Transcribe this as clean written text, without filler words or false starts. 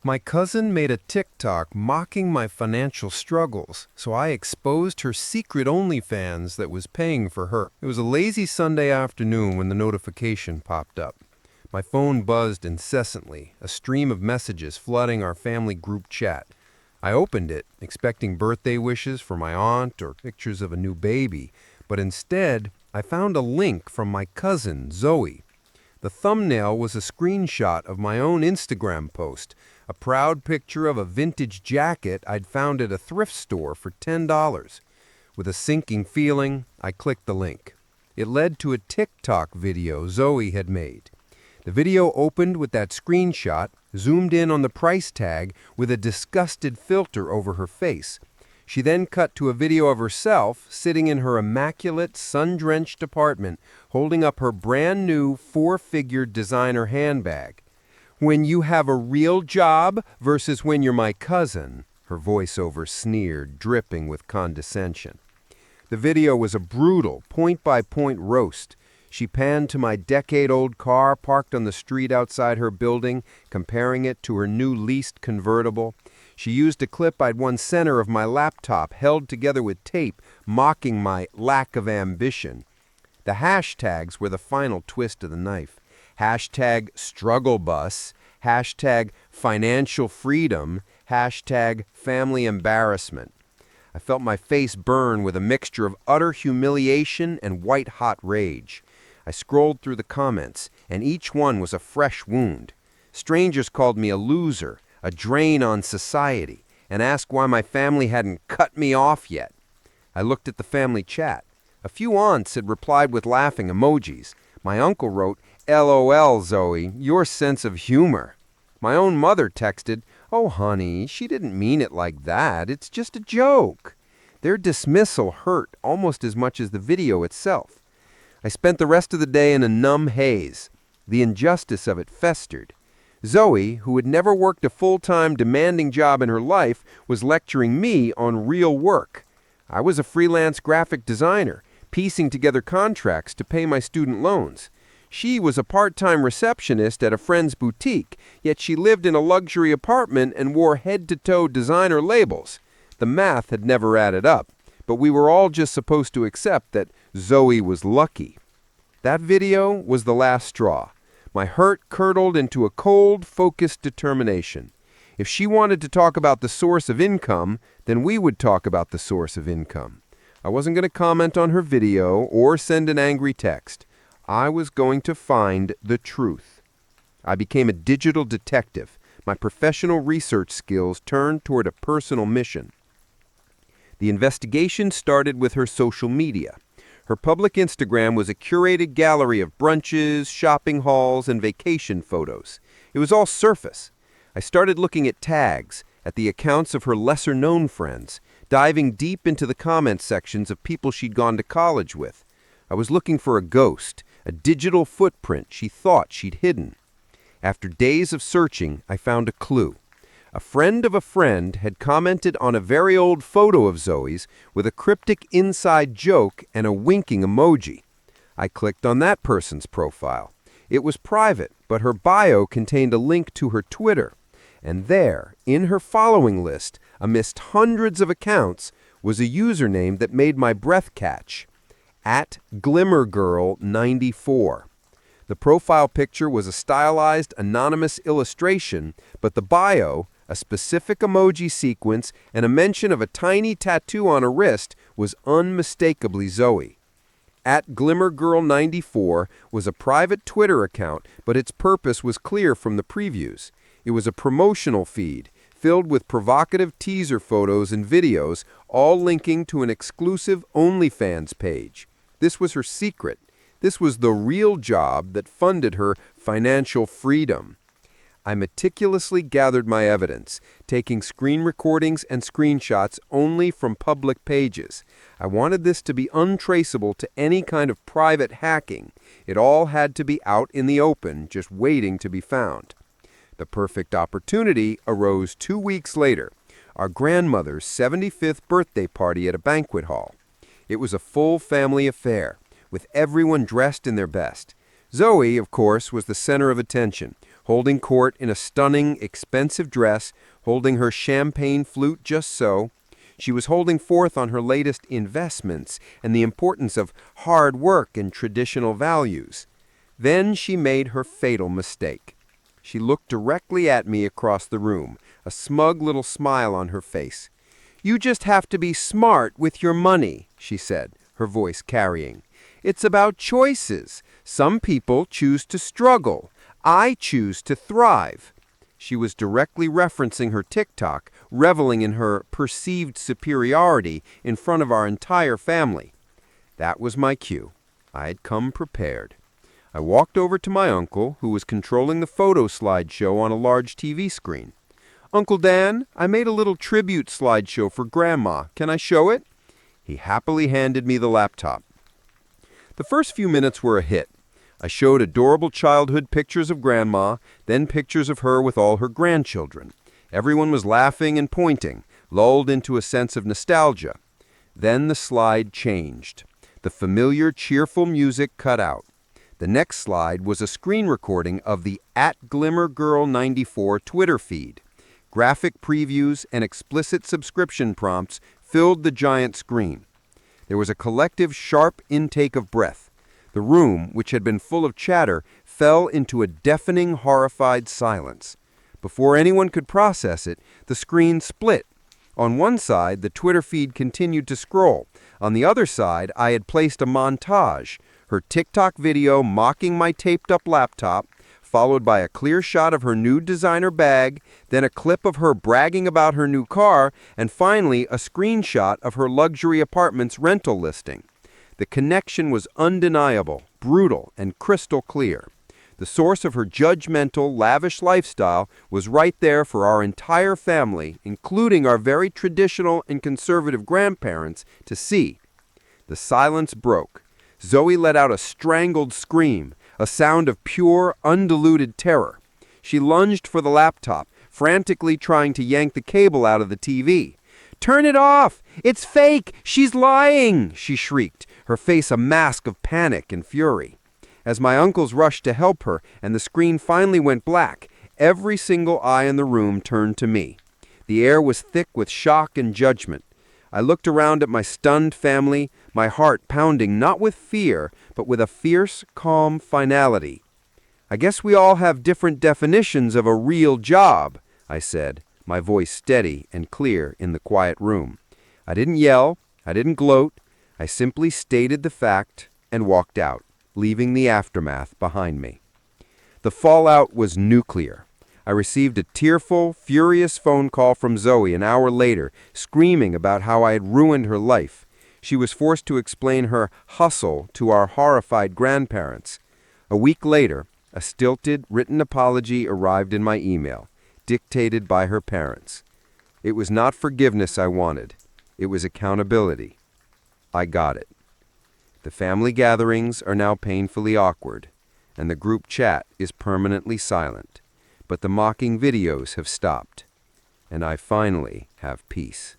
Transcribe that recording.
My cousin made a TikTok mocking my financial struggles, so I exposed her secret OnlyFans that was paying for her. It was a lazy Sunday afternoon when the notification popped up. My phone buzzed incessantly, a stream of messages flooding our family group chat. I opened it, expecting birthday wishes for my aunt or pictures of a new baby, but instead, I found a link from my cousin, Zoe. The thumbnail was a screenshot of my own Instagram post, a proud picture of a vintage jacket I'd found at a thrift store for $10. With a sinking feeling, I clicked the link. It led to a TikTok video Zoe had made. The video opened with that screenshot, zoomed in on the price tag with a disgusted filter over her face. She then cut to a video of herself sitting in her immaculate, sun-drenched apartment, holding up her brand-new four-figure designer handbag. "When you have a real job versus when you're my cousin," her voiceover sneered, dripping with condescension. The video was a brutal, point-by-point roast. She panned to my decade-old car parked on the street outside her building, comparing it to her new leased convertible. She used a clip I'd won center of my laptop, held together with tape, mocking my lack of ambition. The hashtags were the final twist of the knife. Hashtag struggle bus, hashtag financial freedom, hashtag family embarrassment. I felt my face burn with a mixture of utter humiliation and white-hot rage. I scrolled through the comments, and each one was a fresh wound. Strangers called me a loser, a drain on society, and asked why my family hadn't cut me off yet. I looked at the family chat. A few aunts had replied with laughing emojis. My uncle wrote, "LOL, Zoe, your sense of humor." My own mother texted, "Oh, honey, she didn't mean it like that. It's just a joke." Their dismissal hurt almost as much as the video itself. I spent the rest of the day in a numb haze. The injustice of it festered. Zoe, who had never worked a full-time, demanding job in her life, was lecturing me on real work. I was a freelance graphic designer, piecing together contracts to pay my student loans. She was a part-time receptionist at a friend's boutique, yet she lived in a luxury apartment and wore head-to-toe designer labels. The math had never added up, but we were all just supposed to accept that Zoe was lucky. That video was the last straw. My hurt curdled into a cold, focused determination. If she wanted to talk about the source of income, then we would talk about the source of income. I wasn't going to comment on her video or send an angry text. I was going to find the truth. I became a digital detective. My professional research skills turned toward a personal mission. The investigation started with her social media. Her public Instagram was a curated gallery of brunches, shopping hauls, and vacation photos. It was all surface. I started looking at tags, at the accounts of her lesser-known friends, diving deep into the comment sections of people she'd gone to college with. I was looking for a ghost, a digital footprint she thought she'd hidden. After days of searching, I found a clue. A friend of a friend had commented on a very old photo of Zoe's with a cryptic inside joke and a winking emoji. I clicked on that person's profile. It was private, but her bio contained a link to her Twitter. And there, in her following list, amidst hundreds of accounts, was a username that made my breath catch. @GlimmerGirl94. The profile picture was a stylized, anonymous illustration, but the bio, a specific emoji sequence, and a mention of a tiny tattoo on her wrist was unmistakably Zoe. @GlimmerGirl94 was a private Twitter account, but its purpose was clear from the previews. It was a promotional feed, filled with provocative teaser photos and videos, all linking to an exclusive OnlyFans page. This was her secret. This was the real job that funded her financial freedom. I meticulously gathered my evidence, taking screen recordings and screenshots only from public pages. I wanted this to be untraceable to any kind of private hacking. It all had to be out in the open, just waiting to be found. The perfect opportunity arose 2 weeks later, our grandmother's 75th birthday party at a banquet hall. It was a full family affair, with everyone dressed in their best. Zoe, of course, was the center of attention, holding court in a stunning, expensive dress, holding her champagne flute just so. She was holding forth on her latest investments and the importance of hard work and traditional values. Then she made her fatal mistake. She looked directly at me across the room, a smug little smile on her face. "You just have to be smart with your money," she said, her voice carrying. "It's about choices. Some people choose to struggle. I choose to thrive." She was directly referencing her TikTok, reveling in her perceived superiority in front of our entire family. That was my cue. I had come prepared. I walked over to my uncle, who was controlling the photo slideshow on a large TV screen. "Uncle Dan, I made a little tribute slideshow for Grandma. Can I show it?" He happily handed me the laptop. The first few minutes were a hit. I showed adorable childhood pictures of Grandma, then pictures of her with all her grandchildren. Everyone was laughing and pointing, lulled into a sense of nostalgia. Then the slide changed. The familiar, cheerful music cut out. The next slide was a screen recording of the @GlimmerGirl94 Twitter feed. Graphic previews and explicit subscription prompts filled the giant screen. There was a collective, sharp intake of breath. The room, which had been full of chatter, fell into a deafening, horrified silence. Before anyone could process it, the screen split. On one side, the Twitter feed continued to scroll. On the other side, I had placed a montage, her TikTok video mocking my taped-up laptop, followed by a clear shot of her new designer bag, then a clip of her bragging about her new car, and finally a screenshot of her luxury apartment's rental listing. The connection was undeniable, brutal, and crystal clear. The source of her judgmental, lavish lifestyle was right there for our entire family, including our very traditional and conservative grandparents, to see. The silence broke. Zoe let out a strangled scream, a sound of pure, undiluted terror. She lunged for the laptop, frantically trying to yank the cable out of the TV. "Turn it off! It's fake! She's lying!" she shrieked, her face a mask of panic and fury. As my uncles rushed to help her and the screen finally went black, every single eye in the room turned to me. The air was thick with shock and judgment. I looked around at my stunned family, my heart pounding not with fear, but with a fierce, calm finality. "I guess we all have different definitions of a real job," I said, my voice steady and clear in the quiet room. I didn't yell, I didn't gloat, I simply stated the fact and walked out, leaving the aftermath behind me. The fallout was nuclear. I received a tearful, furious phone call from Zoe an hour later, screaming about how I had ruined her life. She was forced to explain her hustle to our horrified grandparents. A week later, a stilted, written apology arrived in my email, dictated by her parents. It was not forgiveness I wanted. It was accountability. I got it. The family gatherings are now painfully awkward, and the group chat is permanently silent. But the mocking videos have stopped, and I finally have peace.